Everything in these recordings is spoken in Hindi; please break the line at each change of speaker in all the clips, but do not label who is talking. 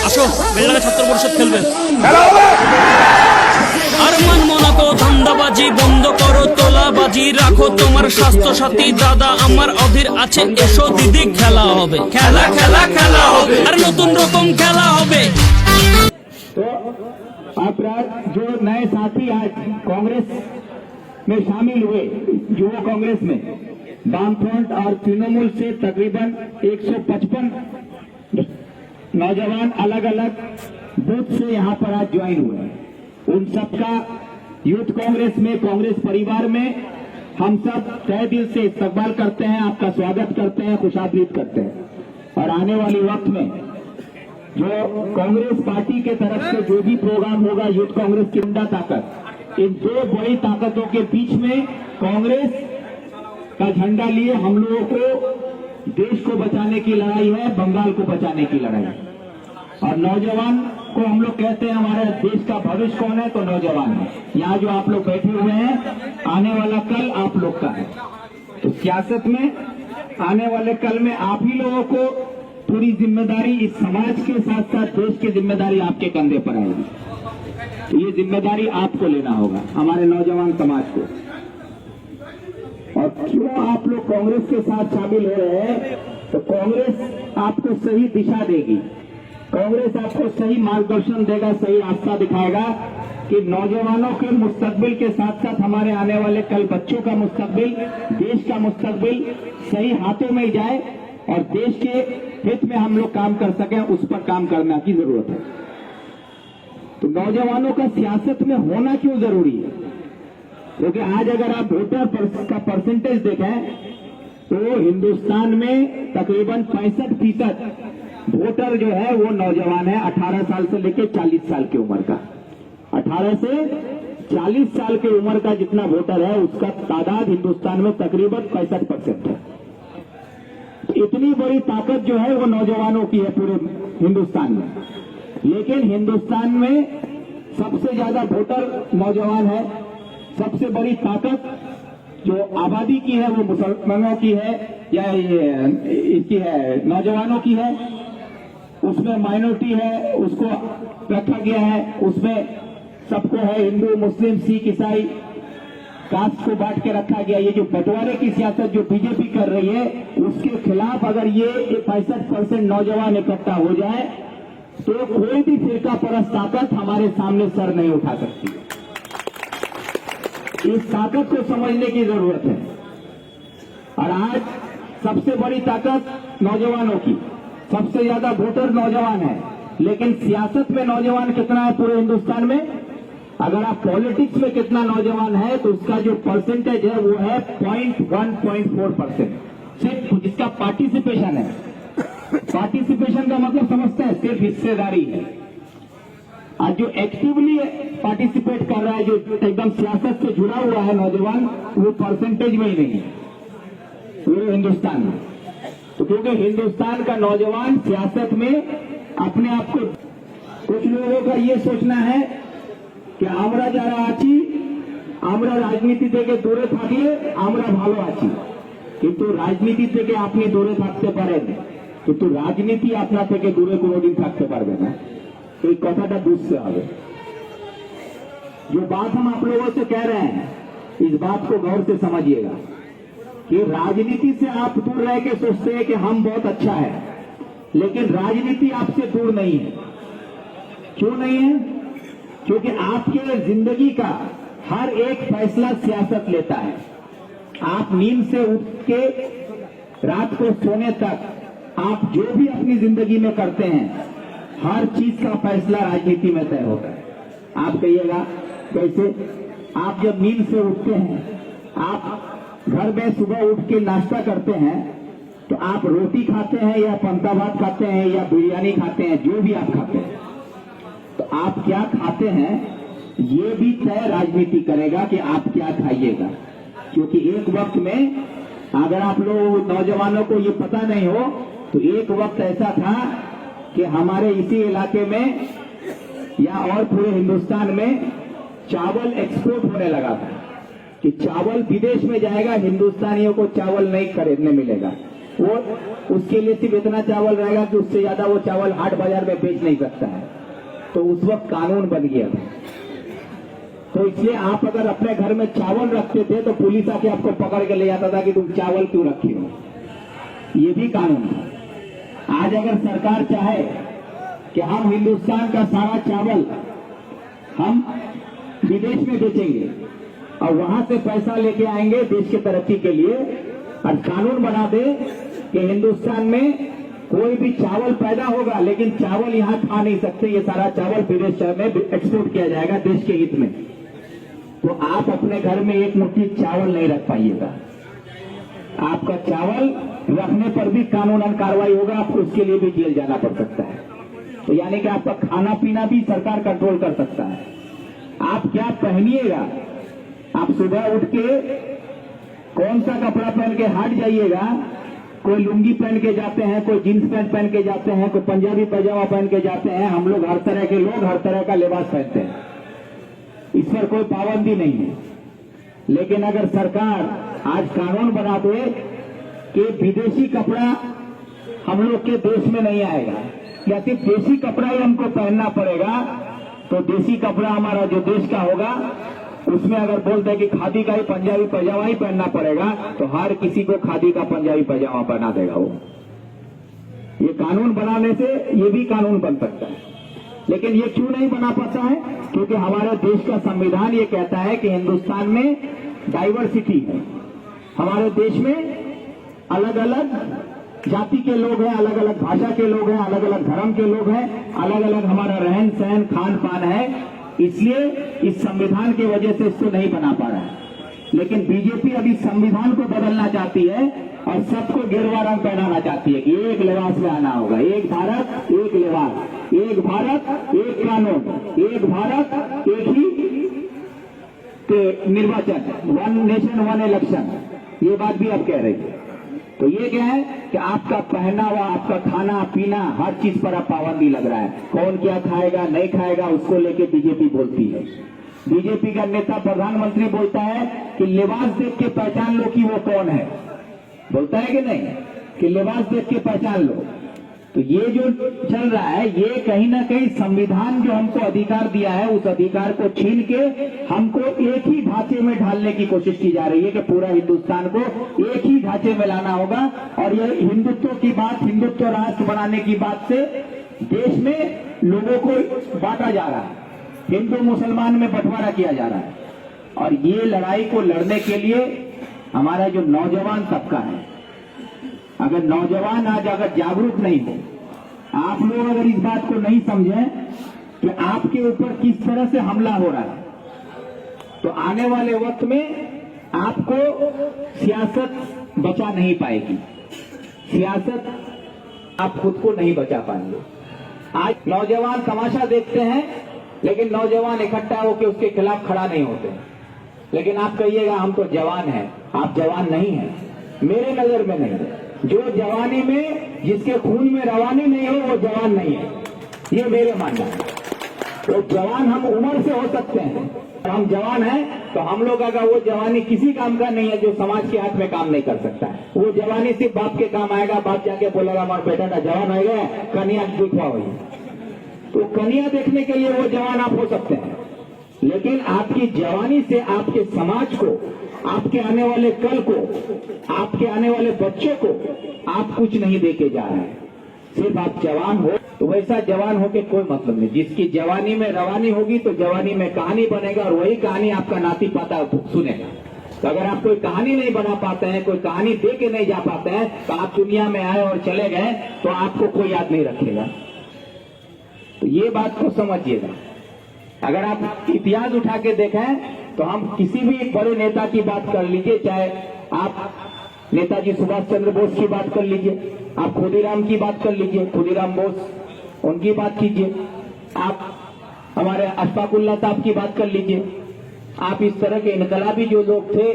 আসো বেলডাঙ্গা ছাত্র পরিষদ খেলবে। আর মানবো না তো ধান্দাবাজি, বন্ধ করো তোলাবাজি, রাখো তোমার স্বাস্থ্য সাথী, দাদা আমার অধীর আছে, এসো দিদি খেলা হবে, খেলা খেলা খেলা হবে, আর নতুন রকম খেলা হবে।
तो आप जो नए साथी आज कांग्रेस में शामिल हुए, युवा कांग्रेस में वामफ्रंट और तृणमूल से तकरीबन 155 नौजवान अलग अलग बूथ से यहां पर आज ज्वाइन हुए हैं। उन सबका यूथ कांग्रेस में, कांग्रेस परिवार में हम सब तहे दिल से इस्तकबाल करते हैं, आपका स्वागत करते हैं, खुशामदीद करते हैं। और आने वाले वक्त में जो कांग्रेस पार्टी के तरफ से जो भी प्रोग्राम होगा, यूथ कांग्रेस की उम्दा ताकत, इन दो बड़ी ताकतों के बीच में कांग्रेस का झंडा लिए हम लोगों को देश को बचाने की लड़ाई है, बंगाल को बचाने की लड़ाई है। और नौजवान को हम लोग कहते हैं हमारे देश का भविष्य कौन है, तो नौजवान है। यहाँ जो आप लोग बैठे हुए हैं, आने वाला कल आप लोग का है। तो सियासत में आने वाले कल में आप ही लोगों को पूरी जिम्मेदारी, इस समाज के साथ साथ देश की जिम्मेदारी आपके कंधे पर आएगी। तो ये जिम्मेदारी आपको लेना होगा, हमारे नौजवान समाज को। और क्यों आप लोग कांग्रेस के साथ शामिल हो रहे हैं, तो कांग्रेस आपको सही दिशा देगी, कांग्रेस आपको सही मार्गदर्शन देगा, सही रास्ता दिखाएगा कि नौजवानों के मुस्तकबिल के साथ साथ हमारे आने वाले कल बच्चों का मुस्तकबिल, देश का मुस्तकबिल सही हाथों में जाए और देश के हित में हम लोग काम कर सकें, उस पर काम करने की जरूरत है। तो नौजवानों का सियासत में होना क्यों जरूरी है, क्योंकि आज अगर आप वोटर का परसेंटेज देखें तो हिंदुस्तान में तकरीबन 65% वोटर जो है वो नौजवान है, 18 साल से लेकर 40 साल की उम्र का। 18 से 40 साल की उम्र का जितना वोटर है उसका तादाद हिंदुस्तान में तकरीबन 65% है। इतनी बड़ी ताकत जो है वो नौजवानों की है पूरे हिंदुस्तान में। लेकिन हिंदुस्तान में सबसे ज्यादा वोटर नौजवान है, सबसे बड़ी ताकत जो आबादी की है वो मुसलमानों की है या इसकी है, नौजवानों की है। उसमें माइनॉरिटी है, उसको रखा गया है, उसमें सबको है, हिंदू, मुस्लिम, सिख, ईसाई, कास्ट को बांट के रखा गया। ये जो बंटवारे की सियासत जो बीजेपी कर रही है, उसके खिलाफ अगर ये 65% नौजवान इकट्ठा हो जाए तो कोई भी फिरका परस्त ताकत हमारे सामने सर नहीं उठा सकती। इस ताकत को समझने की जरूरत है। और आज सबसे बड़ी ताकत नौजवानों की, सबसे ज्यादा वोटर नौजवान है, लेकिन सियासत में नौजवान कितना है पूरे हिंदुस्तान में? अगर आप पॉलिटिक्स में कितना नौजवान है तो उसका जो परसेंटेज है वो है 0.1.4%, सिर्फ जिसका पार्टिसिपेशन है। पार्टिसिपेशन का मतलब समझते हैं, सिर्फ हिस्सेदारी है। आज जो एक्टिवली पार्टिसिपेट कर रहा है, जो एकदम सियासत से जुड़ा हुआ है नौजवान, वो परसेंटेज में ही नहीं है पूरे हिंदुस्तान में। तो क्योंकि हिंदुस्तान का नौजवान सियासत में अपने आप को, कुछ लोगों का ये सोचना है कि আমরা যারা আছি আমরা রাজনীতি থেকে দূরে থাকলে আমরা ভালো আছি, কিন্তু রাজনীতি থেকে আপনি দূরে থাকতে পারেন কিন্তু রাজনীতি আপনার থেকে দূরে কোনোদিন থাকতে পারবে না। এই কথাটা বুঝতে হবে। जो बात हम आप लोगों से कह रहे हैं, इस बात को गौर से समझिएगा कि राजनीति से आप दूर रह के सोचते हैं कि हम बहुत अच्छा है, लेकिन राजनीति आपसे दूर नहीं है। क्यों नहीं है? क्योंकि आपके जिंदगी का हर एक फैसला सियासत लेता है। आप नींद से उठ के रात को सोने तक आप जो भी अपनी जिंदगी में करते हैं, हर चीज का फैसला राजनीति में तय होता है। आप कहिएगा कैसे? आप जब नींद से उठते हैं, आप घर में सुबह उठ के नाश्ता करते हैं, तो आप रोटी खाते हैं या पंता भात खाते हैं या बिरयानी खाते हैं, जो भी आप खाते हैं, तो आप क्या खाते हैं ये भी तय राजनीति करेगा कि आप क्या खाइएगा। क्योंकि एक वक्त में, अगर आप लोग नौजवानों को ये पता नहीं हो, तो एक वक्त ऐसा था कि हमारे इसी इलाके में या और पूरे हिंदुस्तान में चावल एक्सपोर्ट होने लगा था कि चावल विदेश में जाएगा, हिंदुस्तानियों को चावल नहीं खरीदने मिलेगा। वो उसके लिए सिर्फ इतना चावल रहेगा कि उससे ज्यादा वो चावल हाट बाजार में बेच नहीं सकता है। तो उस वक्त कानून बन गया था। तो इसलिए आप अगर अपने घर में चावल रखते थे तो पुलिस आके आपको पकड़ के ले जाता था कि तुम चावल क्यों रखे हो। ये भी कानून था। आज अगर सरकार चाहे कि हम हिंदुस्तान का सारा चावल हम विदेश में बेचेंगे और वहां से पैसा लेके आएंगे देश की तरक्की के लिए, और कानून बना दे कि हिंदुस्तान में कोई भी चावल पैदा होगा लेकिन चावल यहां खा नहीं सकते, ये सारा चावल विदेश में एक्सपोर्ट किया जाएगा देश के हित में, तो आप अपने घर में एक मुट्ठी चावल नहीं रख पाइएगा। आपका चावल रखने पर भी कानूनन कार्रवाई होगा, आपको उसके लिए भी जेल जाना पड़ सकता है। तो यानी कि आपका खाना पीना भी सरकार कंट्रोल कर सकता है। आप क्या पहनिएगा, आप सुबह उठ के कौन सा कपड़ा पहन के हाट जाइएगा, कोई लुंगी पहन के जाते हैं, कोई जींस पैंट पहन के जाते हैं, कोई पंजाबी पैजामा पहन के जाते हैं। हम लोग हर तरह के लोग हर तरह का लिबास पहनते हैं, इस पर कोई पाबंदी नहीं है। लेकिन अगर सरकार आज कानून बना दे कि विदेशी कपड़ा हम लोग के देश में नहीं आएगा या सिर्फ देसी कपड़ा ही हमको पहनना पड़ेगा, तो देसी कपड़ा हमारा जो देश का होगा उसमें अगर बोलते हैं कि खादी का ही पंजाबी पैजामा ही पहनना पड़ेगा, तो हर किसी को खादी का पंजाबी पैजामा पहना देगा वो। ये कानून बनाने से ये भी कानून बन सकता है। लेकिन ये क्यों नहीं बना पाता है? क्योंकि हमारे देश का संविधान ये कहता है कि हिंदुस्तान में डाइवर्सिटी है। हमारे देश में अलग अलग जाति के लोग हैं, अलग अलग भाषा के लोग हैं, अलग अलग धर्म के लोग हैं, अलग अलग हमारा रहन सहन खान पान है। इसलिए इस संविधान की वजह से इसको नहीं बना पा रहा है। लेकिन बीजेपी अभी संविधान को बदलना चाहती है और सबको गेरुआ रंग पहनाना चाहती है कि एक लिबास में आना होगा, एक भारत एक लिबास, एक भारत एक कानून, एक भारत एक ही निर्वाचन, वन नेशन वन इलेक्शन। ये बात भी आप कह रहे थे। तो ये क्या है कि आपका पहनावा, आपका खाना पीना, हर चीज पर अब पाबंदी लग रहा है। कौन क्या खाएगा नहीं खाएगा उसको लेके बीजेपी बोलती है। बीजेपी का नेता प्रधानमंत्री बोलता है कि लिबास देख के पहचान लो कि वो कौन है, बोलता है कि नहीं कि लिबास देख के पहचान लो। तो ये जो चल रहा है ये कहीं ना कहीं संविधान जो हमको अधिकार दिया है उस अधिकार को छीन के हमको एक ही ढांचे में ढालने की कोशिश की जा रही है कि पूरा हिंदुस्तान को एक ही ढांचे में लाना होगा। और ये हिंदुत्व की बात, हिंदुत्व राष्ट्र बनाने की बात से देश में लोगों को बांटा जा रहा है, हिंदू मुसलमान में बंटवारा किया जा रहा है। और ये लड़ाई को लड़ने के लिए हमारा जो नौजवान तबका है, अगर नौजवान आज अगर जागरूक नहीं हो, आप लोग अगर इस बात को नहीं समझें कि आपके ऊपर किस तरह से हमला हो रहा है, तो आने वाले वक्त में आपको सियासत बचा नहीं पाएगी। सियासत आप खुद को नहीं बचा पाएंगे। आज नौजवान तमाशा देखते हैं लेकिन नौजवान इकट्ठा होकर उसके खिलाफ खड़ा नहीं होते। लेकिन आप कहिएगा हम तो जवान हैं, आप जवान नहीं हैं, मेरे नजर में नहीं है। जो जवानी में, जिसके खून में रवानी नहीं हो वो जवान नहीं है, ये मेरे मानना है। तो जवान हम उम्र से हो सकते हैं, हम जवान हैं तो हम लोग अगर वो जवानी किसी काम का नहीं है जो समाज के हाथ में काम नहीं कर सकता है। वो जवानी सिर्फ बाप के काम आएगा, बाप जाके बोलेगा हमारा बेटा का जवान हो गया, कन्या दिखवा हुई। तो कन्या देखने के लिए वो जवान आप हो सकते हैं, लेकिन आपकी जवानी से आपके समाज को, आपके आने वाले कल को, आपके आने वाले बच्चों को आप कुछ नहीं देके जा रहे हैं। सिर्फ आप जवान हो तो वैसा जवान होके कोई मतलब नहीं। जिसकी जवानी में रवानी होगी तो जवानी में कहानी बनेगा और वही कहानी आपका नाती पाता सुनेगा। तो अगर आप कोई कहानी नहीं बना पाते हैं, कोई कहानी दे के नहीं जा पाते हैं, तो आप दुनिया में आए और चले गए तो आपको कोई याद नहीं रखेगा। तो ये बात को समझिएगा। अगर आप इतिहास उठा के देखें तो हम किसी भी बड़े नेता की बात कर लीजिए, चाहे आप नेताजी सुभाष चंद्र बोस की बात कर लीजिए, आप खुदीराम की बात कर लीजिए, खुदीराम बोस उनकी बात कीजिए, आप हमारे अशफाकुल्लाह साहब की बात कर लीजिए, आप इस तरह के इनकलाबी जो लोग थे,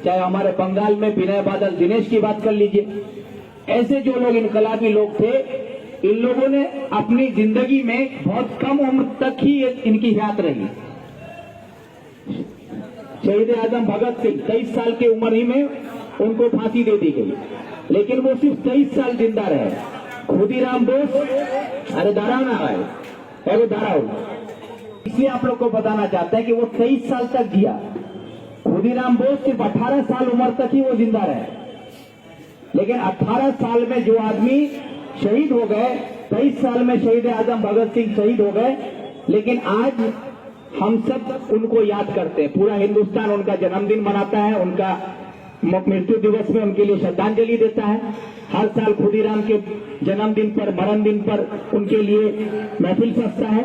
चाहे हमारे बंगाल में विनय बादल दिनेश की बात कर लीजिए। ऐसे जो लोग इनकलाबी लोग थे, इन लोगों ने अपनी जिंदगी में बहुत कम उम्र तक ही इनकी हयात रही। शहीद आजम भगत सिंह 23 साल की उम्र ही में उनको फांसी दे दी गई, लेकिन वो सिर्फ 23 साल जिंदा रहे। खुदीराम बोस, अरे दाराव ना है, वो दाराव, इसलिए आप लोग को बताना चाहते हैं कि वो 23 साल तक जिया। खुदीराम बोस सिर्फ 18 साल उम्र तक ही वो जिंदा रहे, लेकिन 18 साल में जो आदमी शहीद हो गए, 23 साल में शहीद आजम भगत सिंह शहीद हो गए, लेकिन आज हम सब उनको याद करते हैं। पूरा हिंदुस्तान उनका जन्मदिन मनाता है, उनका मृत्यु दिवस में उनके लिए श्रद्धांजलि देता है। हर साल खुदीराम के जन्मदिन पर, मरण दिन पर उनके लिए महफिल सजता है।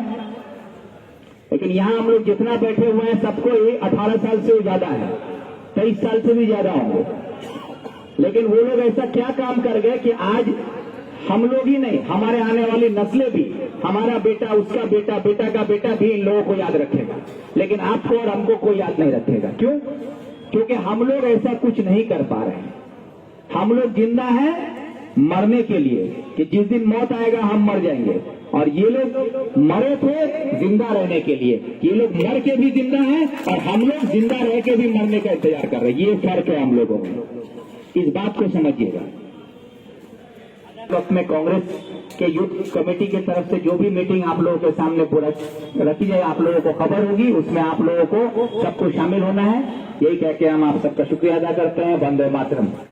लेकिन यहाँ हम लोग जितना बैठे हुए हैं सबको ये 18 साल से ज्यादा है, 23 साल से भी ज्यादा होंगे। लेकिन वो लोग ऐसा क्या काम कर गए कि आज हम लोग ही नहीं, हमारे आने वाली नस्लें भी, हमारा बेटा, उसका बेटा, बेटा का बेटा भी इन लोगों को याद रखेगा, लेकिन आपको और हमको कोई याद नहीं रखेगा। क्यों? क्योंकि हम लोग ऐसा कुछ नहीं कर पा रहे हैं। हम लोग जिंदा हैं मरने के लिए, कि जिस दिन मौत आएगा हम मर जाएंगे, और ये लोग मरे थे जिंदा रहने के लिए। ये लोग मर के भी जिंदा हैं और हम लोग जिंदा रह के भी मरने का इंतजार कर रहे हैं। ये फर्क है हम लोगों में, इस बात को समझिएगा। वक्त में कांग्रेस के यूथ कमेटी की तरफ से जो भी मीटिंग आप लोगों के सामने पूरा रखी जाए, आप लोगों को खबर होगी, उसमें आप लोगों को सबको शामिल होना है। यही कह के हम आप सबका शुक्रिया अदा करते हैं। वंदे मातरम।